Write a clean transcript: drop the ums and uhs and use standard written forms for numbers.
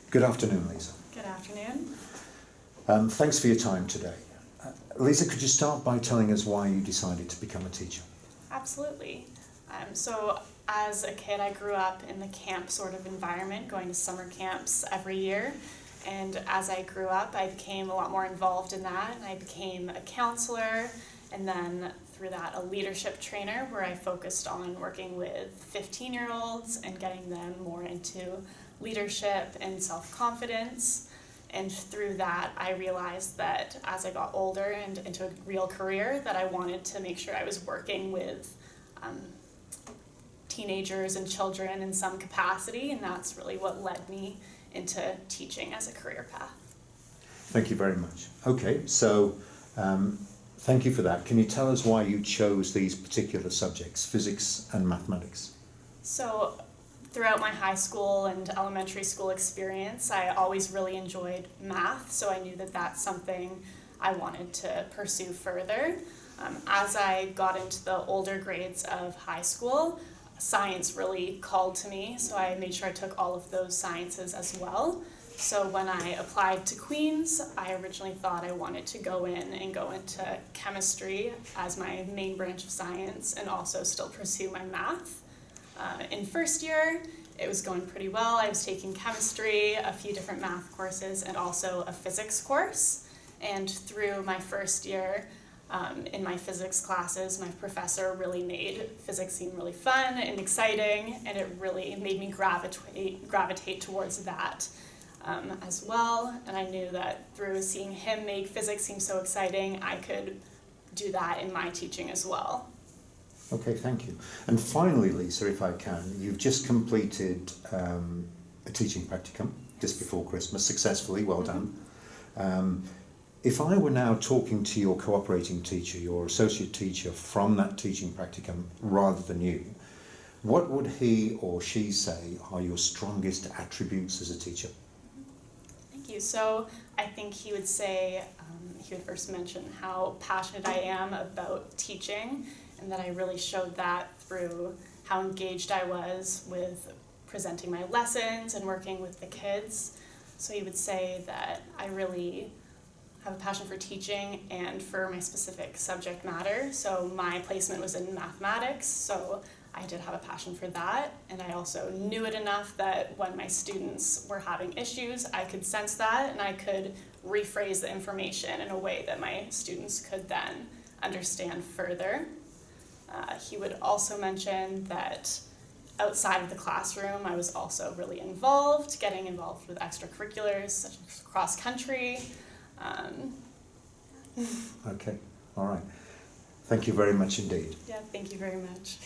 Good afternoon, Lisa. Good afternoon. Thanks for your time today. Lisa, could you start by telling us why you decided to become a teacher? Absolutely. So as a kid, I grew up in the camp sort of environment, going to summer camps every year. And as I grew up, I became a lot more involved in that. And I became a counselor, and then through that, a leadership trainer, where I focused on working with 15-year-olds and getting them more into leadership and self-confidence. And through that, I realized that as I got older and into a real career, that I wanted to make sure I was working with teenagers and children in some capacity, and that's really what led me into teaching as a career path. Thank you very much. Okay, so thank you for that. Can you tell us why you chose these particular subjects, physics and mathematics? So throughout my high school and elementary school experience, I always really enjoyed math, so I knew that that's something I wanted to pursue further. As I got into the older grades of high school, science really called to me, so I made sure I took all of those sciences as well. So when I applied to Queen's, I originally thought I wanted to go into chemistry as my main branch of science and also still pursue my math. In first year, it was going pretty well. I was taking chemistry, a few different math courses, and also a physics course. And through my first year, in my physics classes, my professor really made physics seem really fun and exciting, and it really made me gravitate towards that as well. And I knew that through seeing him make physics seem so exciting, I could do that in my teaching as well. Okay, thank you. And finally, Lisa, if I can, you've just completed a teaching practicum just before Christmas, successfully, well done. If I were now talking to your cooperating teacher, your associate teacher from that teaching practicum rather than you, what would he or she say are your strongest attributes as a teacher? Thank you. So I think he would say, he would first mention how passionate I am about teaching, and that I really showed that through how engaged I was with presenting my lessons and working with the kids. So he would say that I really have a passion for teaching and for my specific subject matter. So my placement was in mathematics, so I did have a passion for that, and I also knew it enough that when my students were having issues, I could sense that and I could rephrase the information in a way that my students could then understand further. He would also mention that outside of the classroom, I was also really involved, getting involved with extracurriculars such as cross country. Okay, all right. Thank you very much indeed. Yeah, thank you very much.